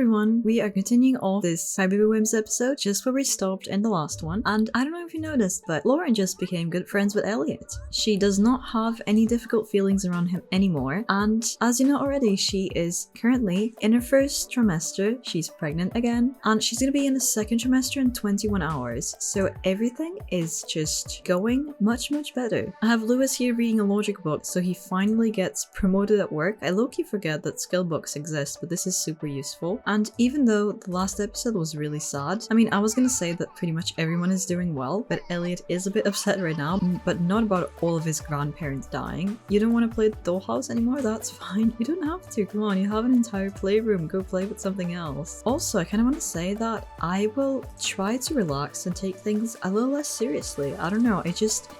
everyone, we are continuing off this Crybaby Whims episode just where we stopped in the last one, and I don't know if you noticed, but Lauren just became good friends with Elliot. She does not have any difficult feelings around him anymore, and as you know already, she is currently in her first trimester, she's pregnant again, and she's gonna be in the second trimester in 21 hours, so everything is just going much better. I have Lewis here reading a logic book, so he finally gets promoted at work. I low-key forget that skill books exist, but this is super useful. And even though the last episode was really sad, I mean, I was gonna say that pretty much everyone is doing well, but Elliot is a bit upset right now, but not about all of his grandparents dying. You don't want to play Dollhouse anymore? That's fine. You don't have to. Come on, you have an entire playroom. Go play with something else. Also, I kind of want to say that I will try to relax and take things a little less seriously. I don't know,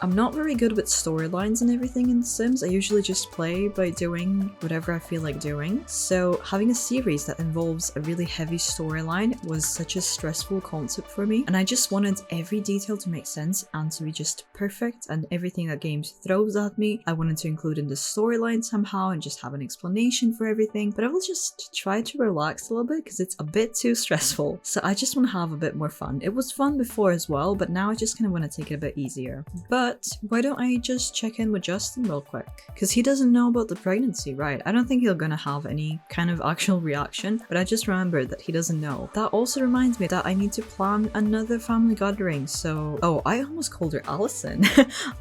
I'm not very good with storylines and everything in The Sims. I usually just play by doing whatever I feel like doing. So having a series that involves a really heavy storyline was such a stressful concept for me, and I just wanted every detail to make sense and to be just perfect, and everything that games throws at me I wanted to include in the storyline somehow and just have an explanation for everything. But I will just try to relax a little bit because it's a bit too stressful, so I just want to have a bit more fun. It was fun before as well, but now I just kind of want to take it a bit easier. But why don't I just check in with Justin real quick, because he doesn't know about the pregnancy, right? I don't think he's gonna have any kind of actual reaction, but I just remembered that he doesn't know. That also reminds me that I need to plan another family gathering, so... Oh, I almost called her Allison.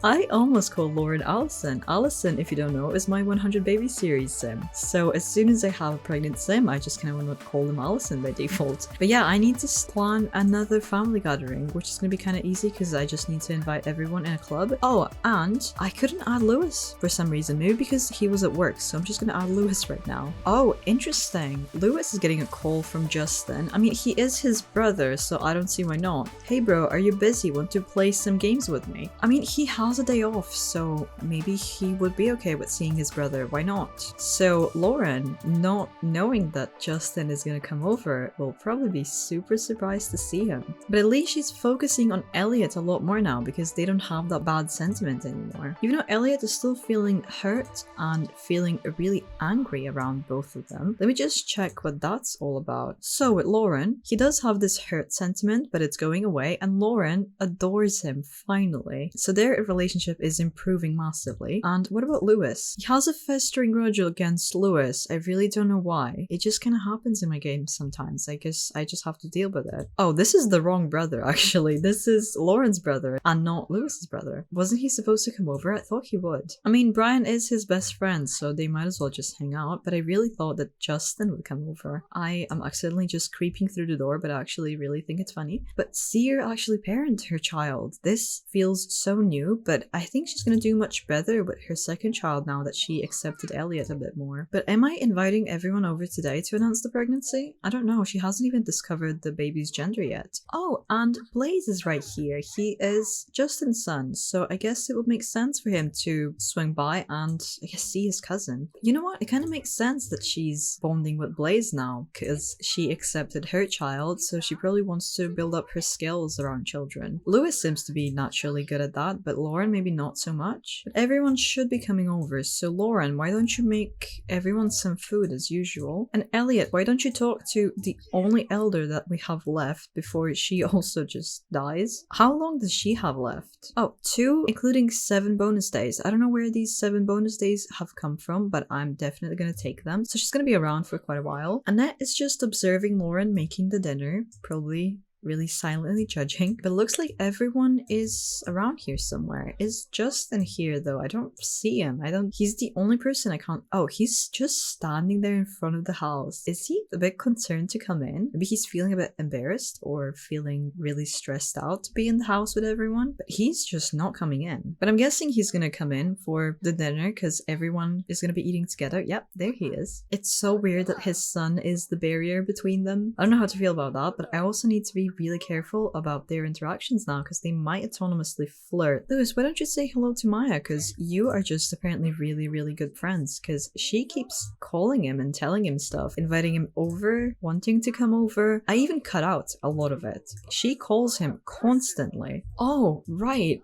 I almost called Lauren Allison. Allison, if you don't know, is my 100 baby series sim. So as soon as I have a pregnant sim, I just kind of want to call them Allison by default. But yeah, I need to plan another family gathering, which is gonna be kind of easy because I just need to invite everyone in a club. Oh, and I couldn't add Lewis for some reason, maybe because he was at work, so I'm just gonna add Lewis right now. Oh, interesting. Lewis is getting a call from Justin. I mean, he is his brother, so I don't see why not. Hey bro, are you busy? Want to play some games with me? I mean, he has a day off, so maybe he would be okay with seeing his brother. Why not? So Lauren, not knowing that Justin is gonna come over, will probably be super surprised to see him. But at least she's focusing on Elliot a lot more now because they don't have that bad sentiment anymore. Even though Elliot is still feeling hurt and feeling really angry around both of them. Let me just check what that's all about. So with Lauren, he does have this hurt sentiment, but it's going away, and Lauren adores him finally. So their relationship is improving massively. And what about Lewis? He has a festering grudge against Lewis. I really don't know why. It just kind of happens in my games sometimes. I guess I just have to deal with it. Oh, this is the wrong brother actually. This is Lauren's brother and not Lewis's brother. Wasn't he supposed to come over? I thought he would. I mean, Brian is his best friend, so they might as well just hang out, but I really thought that Justin would come over. I am accidentally just creeping through the door, but I actually really think it's funny. But see her actually parent her child. This feels so new, but I think she's gonna do much better with her second child now that she accepted Elliot a bit more. But am I inviting everyone over today to announce the pregnancy? I don't know, she hasn't even discovered the baby's gender yet. Oh, and Blaze is right here. He is Justin's son, so I guess it would make sense for him to swing by and I guess see his cousin. You know what? It kind of makes sense that she's bonding with Blaze now because she accepted her child, so she probably wants to build up her skills around children. Lewis seems to be naturally good at that, but Lauren maybe not so much. But everyone should be coming over, so Lauren, why don't you make everyone some food as usual? And Elliot, why don't you talk to the only elder that we have left before she also just dies? How long does she have left? Oh, 2, including 7 bonus days. I don't know where these 7 bonus days have come from, but I'm definitely gonna take them. So she's gonna be around for quite a while. Annette is just observing Lauren making the dinner, probably really silently judging, but looks like everyone is around here somewhere. Is Justin here though? I don't see him. He's the only person I can't... Oh, he's just standing there in front of the house. Is he a bit concerned to come in? Maybe he's feeling a bit embarrassed or feeling really stressed out to be in the house with everyone, but he's just not coming in. But I'm guessing he's gonna come in for the dinner because everyone is gonna be eating together. Yep, there he is. It's so weird that his son is the barrier between them. I don't know how to feel about that, but I also need to be really careful about their interactions now because they might autonomously flirt. Lewis, why don't you say hello to Maya, because you are just apparently really good friends, because she keeps calling him and telling him stuff, inviting him over, wanting to come over. I even cut out a lot of it. She calls him constantly. Oh, right.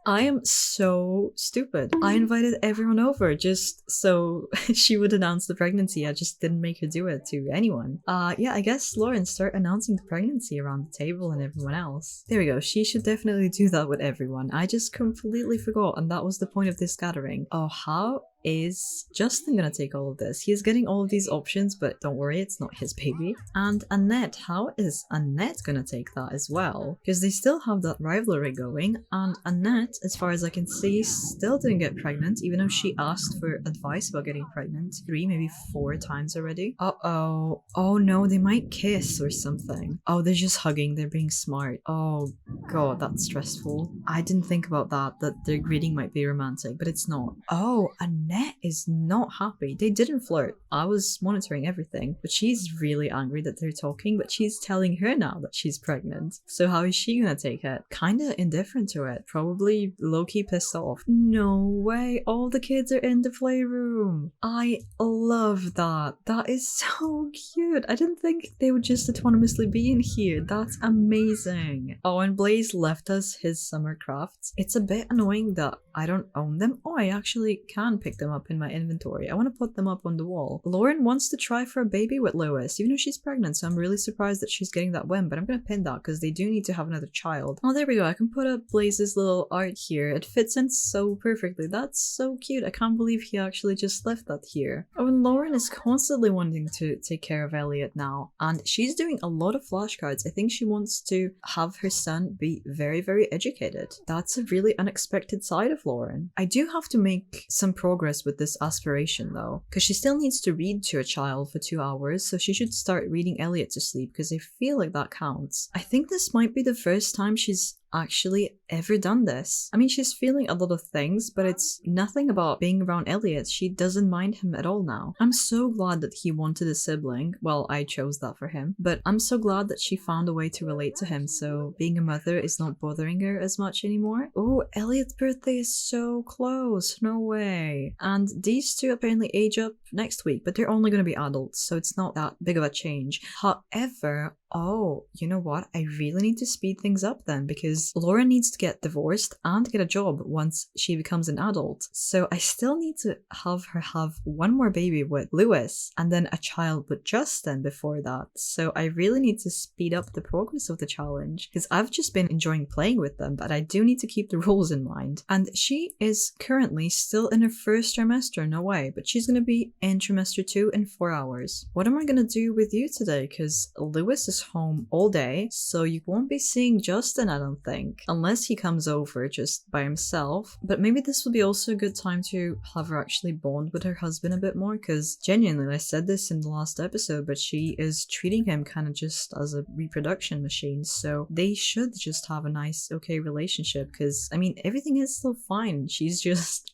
I am so stupid. I invited everyone over just so she would announce the pregnancy. I just didn't make her do it to anyone. Yeah, I guess Lauren, start announcing the pregnancy around the table and everyone else. There we go. She should definitely do that with everyone. I just completely forgot, and that was the point of this gathering. Oh, how is Justin gonna take all of this? He's getting all of these options, but don't worry, it's not his baby. And Annette, how is Annette gonna take that as well? Because they still have that rivalry going, and Annette, as far as I can see, still didn't get pregnant, even though she asked for advice about getting pregnant 3, maybe 4 times already. Uh-oh. Oh no, they might kiss or something. Oh, they're just hugging, they're being smart. Oh god, that's stressful. I didn't think about that their greeting might be romantic, but it's not. Oh, Annette is not happy. They didn't flirt. I was monitoring everything, but she's really angry that they're talking, but she's telling her now that she's pregnant. So how is she gonna take it? Kinda indifferent to it. Probably low-key pissed off. No way, all the kids are in the playroom. I love that. That is so cute. I didn't think they would just autonomously be in here. That's amazing. Oh, and Blaze left us his summer crafts. It's a bit annoying that I don't own them. Oh, I actually can pick them up in my inventory. I want to put them up on the wall. Lauren wants to try for a baby with Lewis, even though she's pregnant, so I'm really surprised that she's getting that whim, but I'm gonna pin that because they do need to have another child. Oh, there we go. I can put up Blaze's little art here. It fits in so perfectly. That's so cute. I can't believe he actually just left that here. Oh, and Lauren is constantly wanting to take care of Elliot now, and she's doing a lot of flashcards. I think she wants to have her son be very, very educated. That's a really unexpected side of Lauren. I do have to make some progress with this aspiration though, because she still needs to read to a child for 2 hours, so she should start reading Elliot to sleep because I feel like that counts. I think this might be the first time she's actually ever done this. I mean, she's feeling a lot of things, but it's nothing about being around Elliot. She doesn't mind him at all now. I'm so glad that he wanted a sibling. Well, I chose that for him, but I'm so glad that she found a way to relate to him, so being a mother is not bothering her as much anymore. Oh, Elliot's birthday is so close. No way. And these two apparently age up next week, but they're only going to be adults, so it's not that big of a change. However, oh, you know what? I really need to speed things up then, because Lauren needs to get divorced and get a job once she becomes an adult. So I still need to have her have one more baby with Lewis and then a child with Justin before that. So I really need to speed up the progress of the challenge, because I've just been enjoying playing with them, but I do need to keep the rules in mind. And she is currently still in her first trimester, no way, but she's going to be in trimester 2 in 4 hours. What am I going to do with you today? Because Lewis is home all day, so you won't be seeing Justin, I don't think, unless he comes over just by himself. But maybe this will be also a good time to have her actually bond with her husband a bit more, because genuinely, I said this in the last episode, but she is treating him kind of just as a reproduction machine, so they should just have a nice, okay relationship, because I mean, everything is still fine. She's just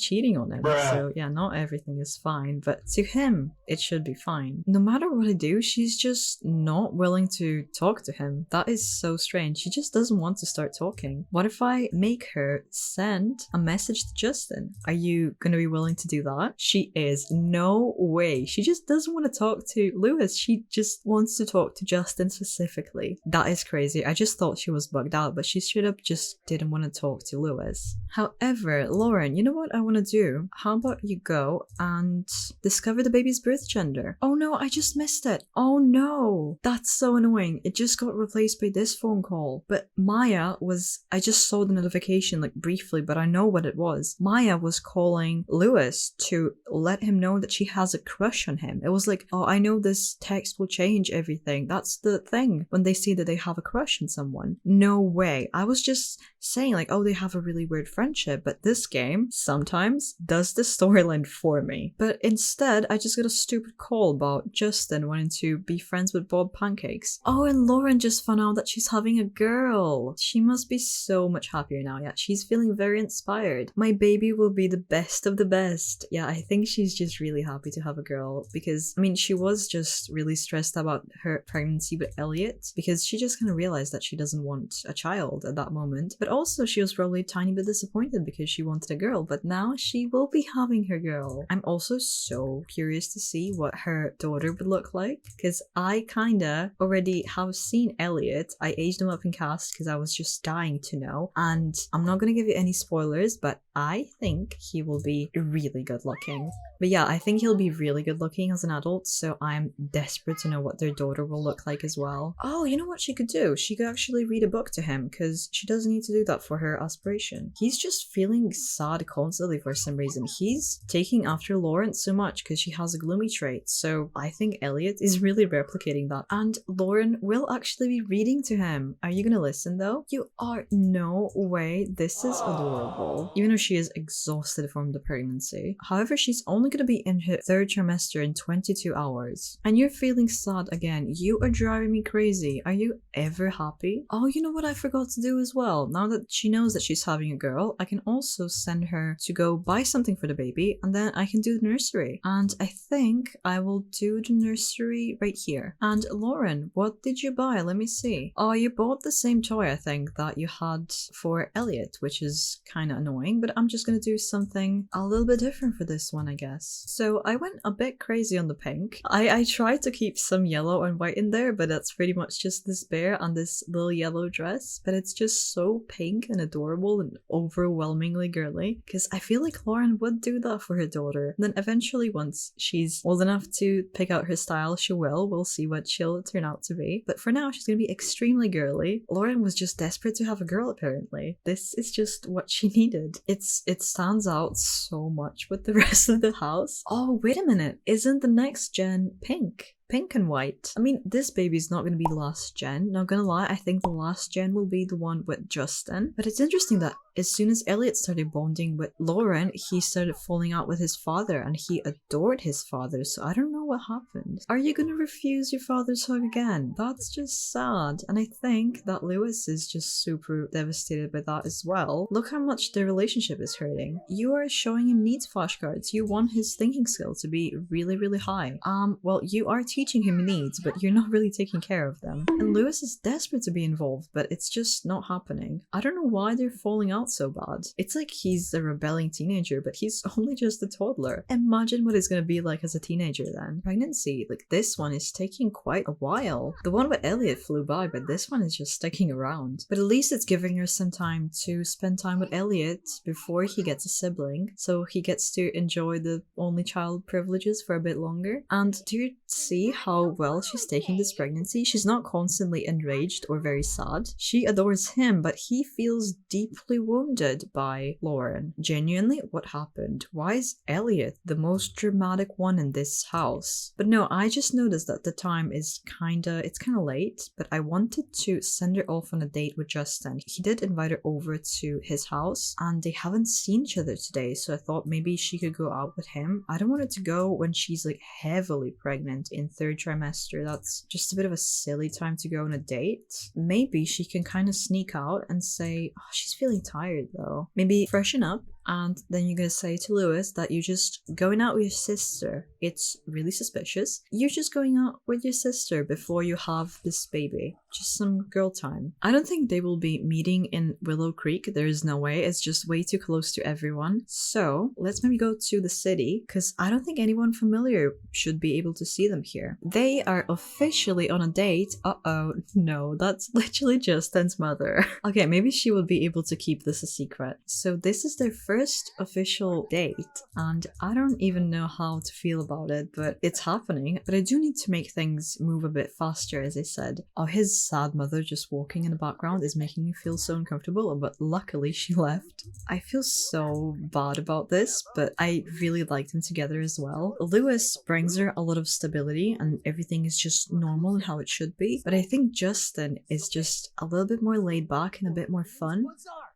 cheating on him. Bruh. So yeah, not everything is fine, but to him, it should be fine. No matter what I do, she's just not willing to talk to him. That is so strange. She just doesn't want to start talking. What if I make her send a message to Justin? Are you gonna be willing to do that? She is. No way. She just doesn't want to talk to Lewis. She just wants to talk to Justin specifically. That is crazy. I just thought she was bugged out, but she straight up just didn't want to talk to Lewis. However, Lauren, you know what I want to do? How about you go and discover the baby's birth gender? Oh no, I just missed it. Oh no. That's so annoying. It just got replaced by this phone call. But Maya was, I just saw the notification like briefly, but I know what it was. Maya was calling Lewis to let him know that she has a crush on him. It was like, oh, I know this text will change everything. That's the thing when they see that they have a crush on someone. No way. I was just saying like, oh, they have a really weird friendship, but this game sometimes does the storyline for me. But instead, I just got a stupid call about Justin wanting to be friends with Bob Pancakes. Oh, and Lauren just found out that she's having a girl. She must be so much happier now. Yeah, she's feeling very inspired. My baby will be the best of the best. Yeah, I think she's just really happy to have a girl, because I mean, she was just really stressed about her pregnancy with Elliot, because she just kind of realized that she doesn't want a child at that moment. But also she was probably a tiny bit disappointed because she wanted a girl, but now she will be having her girl. I'm also so curious to see what her daughter would look like, because I kinda already have seen Elliot. I aged him up in fast because I was just dying to know. And I'm not gonna give you any spoilers, but I think he will be really good looking. But yeah, I think he'll be really good looking as an adult, so I'm desperate to know what their daughter will look like as well. Oh, you know what she could do? She could actually read a book to him, because she doesn't need to do that for her aspiration. He's just feeling sad constantly for some reason. He's taking after Lauren so much because she has a gloomy trait, so I think Elliot is really replicating that. And Lauren will actually be reading to him. Are you gonna listen though? You are. No way. This is adorable. Even though she is exhausted from the pregnancy. However, she's only gonna be in her 3rd trimester in 22 hours. And you're feeling sad again. You are driving me crazy. Are you ever happy? Oh, you know what I forgot to do as well? Now that she knows that she's having a girl, I can also send her to go buy something for the baby, and then I can do the nursery. And I think I will do the nursery right here. And Lauren, what did you buy? Let me see. Oh, you bought the same toy, I think, that you had for Elliot, which is kind of annoying, but I'm just gonna do something a little bit different for this one, I guess. So I went a bit crazy on the pink. I tried to keep some yellow and white in there, but that's pretty much just this bear and this little yellow dress, but it's just so pink and adorable and overwhelmingly girly, because I feel like Lauren would do that for her daughter. And then eventually, once she's old enough to pick out her style, she will. We'll see what she'll turn out to be. But for now, she's gonna be extremely girly. Lauren was just desperate to have a girl, apparently. This is just what she needed. It stands out so much with the rest of the house. Oh, wait a minute. Isn't the next gen pink? Pink and white. I mean, this baby's not going to be last gen. Not gonna lie, I think the last gen will be the one with Justin. But it's interesting that as soon as Elliot started bonding with Lauren, he started falling out with his father, and he adored his father, so I don't know what happened. Are you gonna refuse your father's hug again? That's just sad. And I think that Lewis is just super devastated by that as well. Look how much their relationship is hurting. You are showing him needs flashcards. You want his thinking skill to be really, really high. Well, you are teaching him needs, but you're not really taking care of them. And Lewis is desperate to be involved, but it's just not happening. I don't know why they're falling out so bad. It's like he's a rebelling teenager, but he's only just a toddler. Imagine what it's gonna be like as a teenager then. Pregnancy, like this one is taking quite a while. The one with Elliot flew by, but this one is just sticking around. But at least it's giving her some time to spend time with Elliot before he gets a sibling, so he gets to enjoy the only child privileges for a bit longer. And do you see how well she's taking this pregnancy? She's not constantly enraged or very sad. She adores him, but he feels deeply wounded by Lauren. Genuinely, what happened? Why is Elliot the most dramatic one in this house? But no, I just noticed that the time is it's kinda late, but I wanted to send her off on a date with Justin. He did invite her over to his house, and they haven't seen each other today, so I thought maybe she could go out with him. I don't want her to go when she's like heavily pregnant in 3rd trimester. That's just a bit of a silly time to go on a date. Maybe she can kind of sneak out and say, oh, she's feeling tired though. Maybe freshen up, and then you're gonna say to Lewis that you're just going out with your sister. It's really suspicious. You're just going out with your sister before you have this baby. Just some girl time. I don't think they will be meeting in Willow Creek. There is no way. It's just way too close to everyone. So let's maybe go to the city, because I don't think anyone familiar should be able to see them here. They are officially on a date. Uh-oh, no, that's literally Justin's mother. Okay, maybe she will be able to keep this a secret. So this is their first official date, and I don't even know how to feel about it, but it's happening. But I do need to make things move a bit faster, as I said. Oh, his sad mother just walking in the background is making me feel so uncomfortable, but luckily she left. I feel so bad about this, but I really liked them together as well. Lewis brings her a lot of stability, and everything is just normal and how it should be, but I think Justin is just a little bit more laid back and a bit more fun.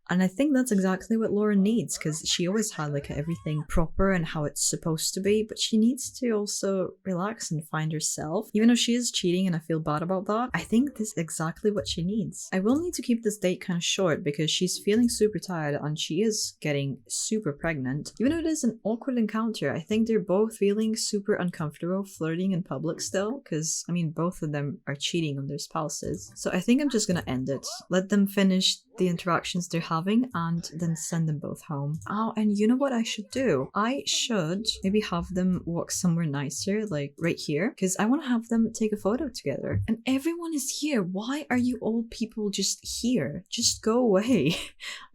And I think that's exactly what Lauren needs, because she always had like everything proper and how it's supposed to be, but she needs to also relax and find herself. Even though she is cheating and I feel bad about that, I think this is exactly what she needs. I will need to keep this date kind of short because she's feeling super tired and she is getting super pregnant. Even though it is an awkward encounter, I think they're both feeling super uncomfortable flirting in public still, because I mean both of them are cheating on their spouses. So I think I'm just gonna end it. Let them finish the interactions they're having and then send them both home. Oh, and you know what I should do? I should maybe have them walk somewhere nicer, like right here, because I want to have them take a photo together. And everyone is here. Why are you old people just here? Just go away.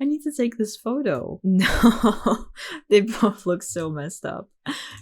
I need to take this photo. No, they both look so messed up.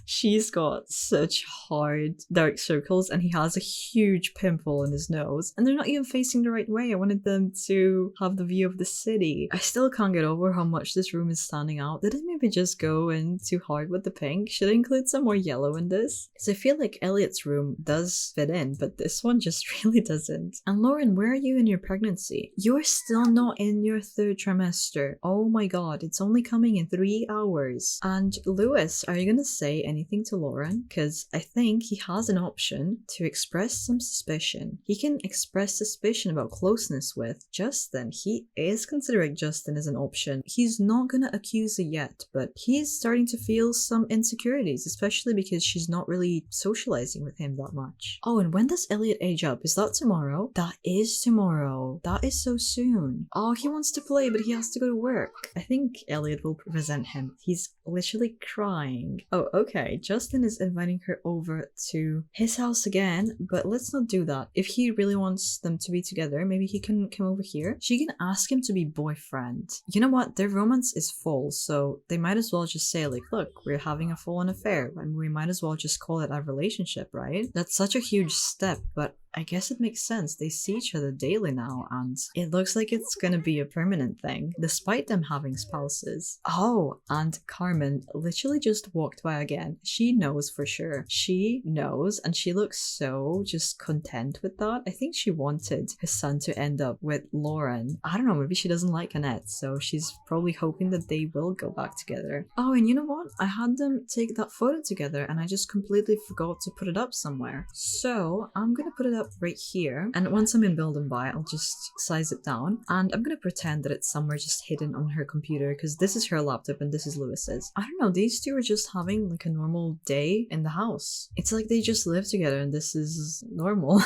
She's got such hard dark circles and he has a huge pimple in his nose, and they're not even facing the right way. I wanted them to have the view of the city. I still can't get over how much this room is standing out. Did I maybe just go in too hard with the pink? Should I include some more yellow in this? Because I feel like Elliot's room does fit in, but this one just really doesn't. And Lauren, where are you in your pregnancy? You're still not in your 3rd trimester. Oh my god, it's only coming in 3 hours. And Lewis, are you gonna say anything to Lauren? Because I think he has an option to express some suspicion. He can express suspicion about closeness with Justin. He is considering Justin as an option. He's not gonna accuse her yet, but he's starting to feel some insecurities, especially because she's not really socializing with him that much. Oh, and when does Elliot age up? Is that tomorrow? That is tomorrow. That is so soon. Oh, he wants to play, but he has to go to work. I think Elliot will resent him. He's literally crying. Oh, okay. Justin is inviting her over to his house again, but let's not do that. If he really wants them to be together, maybe he can come over here. She can ask him to be boyfriend. You know what? Their romance is full, so they might as well just say like, look, we're having a full-on affair, and we might as well just call it a relationship, right? That's such a huge step, but I guess it makes sense. They see each other daily now, and it looks like it's gonna be a permanent thing, despite them having spouses. Oh, and Carmen literally just walked by again. She knows for sure. She knows, and she looks so just content with that. I think she wanted her son to end up with Lauren. I don't know, maybe she doesn't like Annette, so she's probably hoping that they will go back together. Oh, and you know what? I had them take that photo together, and I just completely forgot to put it up somewhere. So I'm gonna put it up right here, and once I'm in Build and Buy, I'll just size it down, and I'm gonna pretend that it's somewhere just hidden on her computer, because this is her laptop and this is Lewis's. I don't know, these two are just having like a normal day in the house. It's like they just live together and this is normal.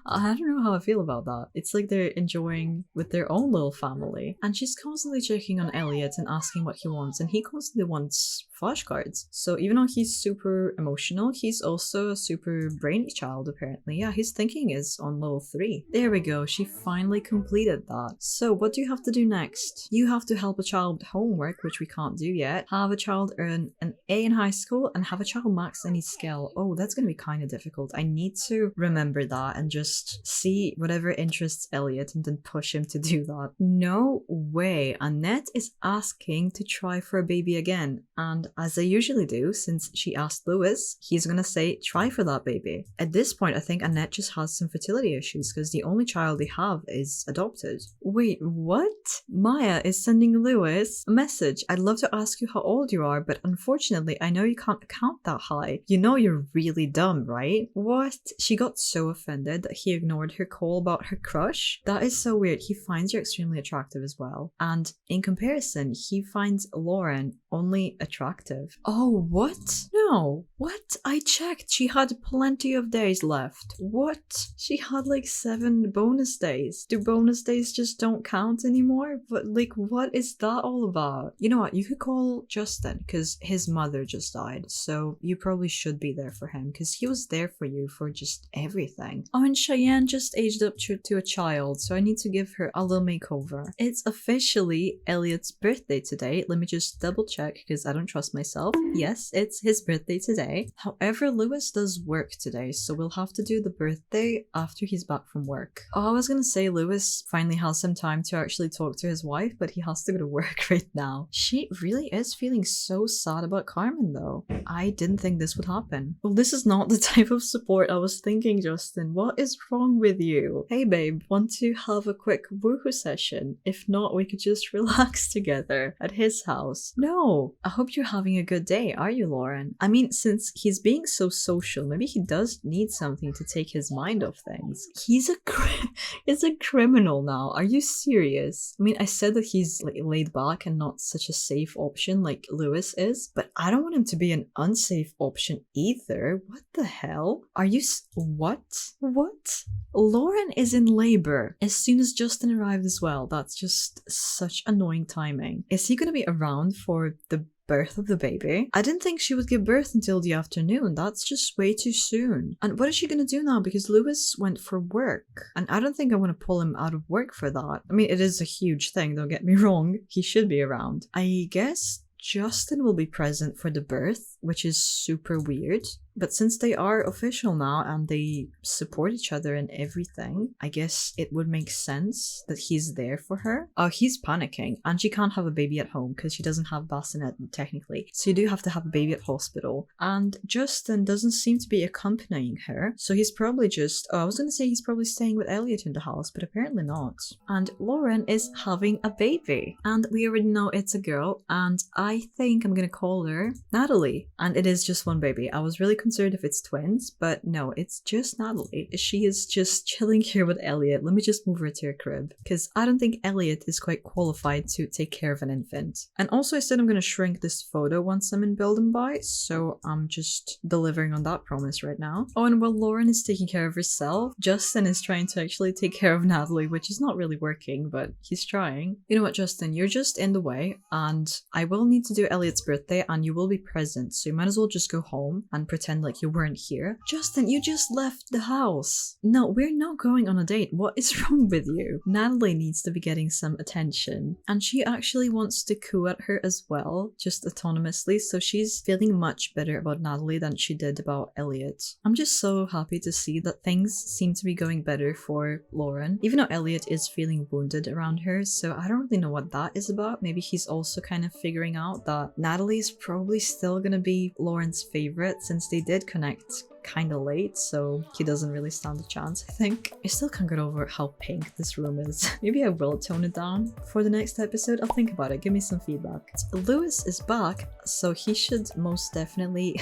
I don't know how I feel about that. It's like they're enjoying with their own little family, and she's constantly checking on Elliot and asking what he wants, and he constantly wants flashcards. So even though he's super emotional, he's also a super brainy child apparently. Yeah, his thinking is on level 3. There we go, she finally completed that. So what do you have to do next? You have to help a child with homework, which we can't do yet, have a child earn an A in high school, and have a child max any skill. Oh, that's gonna be kind of difficult. I need to remember that and just see whatever interests Elliot and then push him to do that. No way, Annette is asking to try for a baby again, and as I usually do, since she asked Lewis, he's gonna say try for that baby. At this point, I think Annette just has some fertility issues because the only child they have is adopted. Wait, what? Maya is sending Lewis a message. I'd love to ask you how old you are, but unfortunately, I know you can't count that high. You know you're really dumb, right? What? She got so offended that he ignored her call about her crush? That is so weird. He finds her extremely attractive as well. And in comparison, he finds Lauren only attractive. Oh, what? No. What? I checked. She had plenty of days left. What? She had like 7 bonus days. Do bonus days just don't count anymore? But like, what is that all about? You know what? You could call Justin because his mother just died. So you probably should be there for him because he was there for you for just everything. Oh, and Cheyenne just aged up to a child, so I need to give her a little makeover. It's officially Elliot's birthday today. Let me just double check because I don't trust myself. Yes, it's his birthday today. However, Lewis does work today, so we'll have to do the birthday after he's back from work. Oh, I was gonna say Lewis finally has some time to actually talk to his wife, but he has to go to work right now. She really is feeling so sad about Carmen though. I didn't think this would happen. Well, this is not the type of support I was thinking, Justin. What is wrong with you? Hey babe, want to have a quick woohoo session? If not, we could just relax together at his house. No, I hope you're having a good day, are you, Lauren? I mean, since he's being so social, maybe he does need something to take his mind off things. He's a criminal now. Are you serious? I mean, I said that he's like laid back and not such a safe option like Lewis is, but I don't want him to be an unsafe option either. What the hell? Are you what? What? Lauren is in labor as soon as Justin arrived as well. That's just such annoying timing. Is he gonna be around for the birth of the baby? I didn't think she would give birth until the afternoon. That's just way too soon. And what is she gonna do now? Because Lewis went for work. And I don't think I want to pull him out of work for that. I mean, it is a huge thing, don't get me wrong. He should be around. I guess Justin will be present for the birth, which is super weird. But since they are official now and they support each other in everything, I guess it would make sense that he's there for her. Oh, he's panicking. And she can't have a baby at home because she doesn't have bassinet technically. So you do have to have a baby at hospital. And Justin doesn't seem to be accompanying her. So he's probably just... Oh, I was going to say he's probably staying with Elliot in the house, but apparently not. And Lauren is having a baby. And we already know it's a girl. And I think I'm going to call her Natalie. And it is just one baby. I was really concerned if it's twins, but no, it's just Natalie. She is just chilling here with Elliot. Let me just move her to her crib, because I don't think Elliot is quite qualified to take care of an infant. And also I said I'm going to shrink this photo once I'm in Build and Buy, so I'm just delivering on that promise right now. Oh, and while Lauren is taking care of herself, Justin is trying to actually take care of Natalie, which is not really working, but he's trying. You know what, Justin, you're just in the way, and I will need to do Elliot's birthday, and you will be present, so you might as well just go home and pretend like you weren't here. Justin, you just left the house. No, we're not going on a date. What is wrong with you? Natalie needs to be getting some attention. And she actually wants to coo at her as well, just autonomously, so she's feeling much better about Natalie than she did about Elliot. I'm just so happy to see that things seem to be going better for Lauren, even though Elliot is feeling wounded around her, so I don't really know what that is about. Maybe he's also kind of figuring out that Natalie's probably still gonna be Lauren's favorite, since they did connect kind of late, so he doesn't really stand a chance, I think. I still can't get over how pink this room is. Maybe I will tone it down for the next episode. I'll think about it. Give me some feedback. Lewis is back, so he should most definitely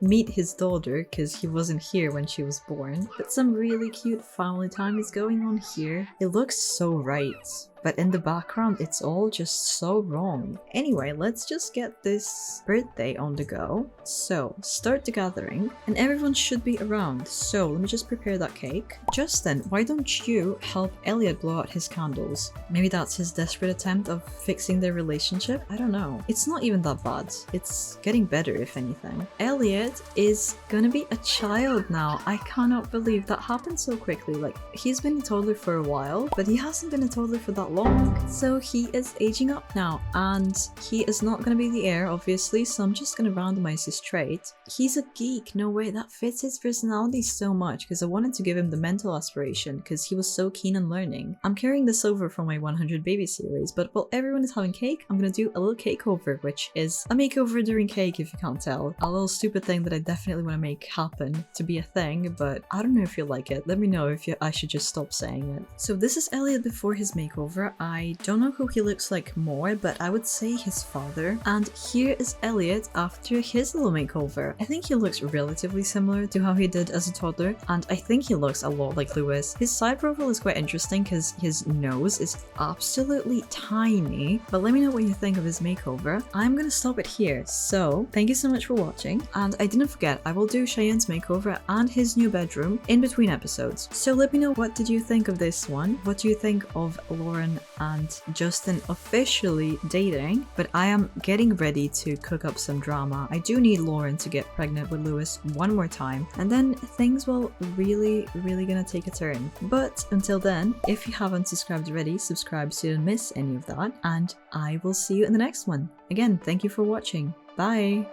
meet his daughter, because he wasn't here when she was born. But some really cute family time is going on here. It looks so right. But in the background, it's all just so wrong. Anyway, let's just get this birthday on the go. So, start the gathering, and everyone should be around. So, let me just prepare that cake. Justin, why don't you help Elliot blow out his candles? Maybe that's his desperate attempt of fixing their relationship? I don't know. It's not even that bad. It's getting better, if anything. Elliot is gonna be a child now. I cannot believe that happened so quickly. Like, he's been a toddler for a while, but he hasn't been a toddler for that long. So he is aging up now, and he is not going to be the heir, obviously, so I'm just going to randomize his trait. He's a geek. No way, that fits his personality so much, because I wanted to give him the mental aspiration because he was so keen on learning. I'm carrying this over from my 100 baby series, but while everyone is having cake, I'm going to do a little cake over, which is a makeover during cake, if you can't tell. A little stupid thing that I definitely want to make happen to be a thing, but I don't know if you like it. Let me know if I should just stop saying it. So this is Elliot before his makeover. I don't know who he looks like more, but I would say his father. And here is Elliot after his little makeover. I think he looks relatively similar to how he did as a toddler, and I think he looks a lot like Lewis. His side profile is quite interesting because his nose is absolutely tiny, but let me know what you think of his makeover. I'm gonna stop it here, so thank you so much for watching, and I didn't forget, I will do Cheyenne's makeover and his new bedroom in between episodes. So let me know, what did you think of this one? What do you think of Lauren and Justin officially dating? But I am getting ready to cook up some drama. I do need Lauren to get pregnant with Lewis one more time, and then things will really gonna take a turn. But until then, if you haven't subscribed already, subscribe so you don't miss any of that, and I will see you in the next one. Again, thank you for watching. Bye!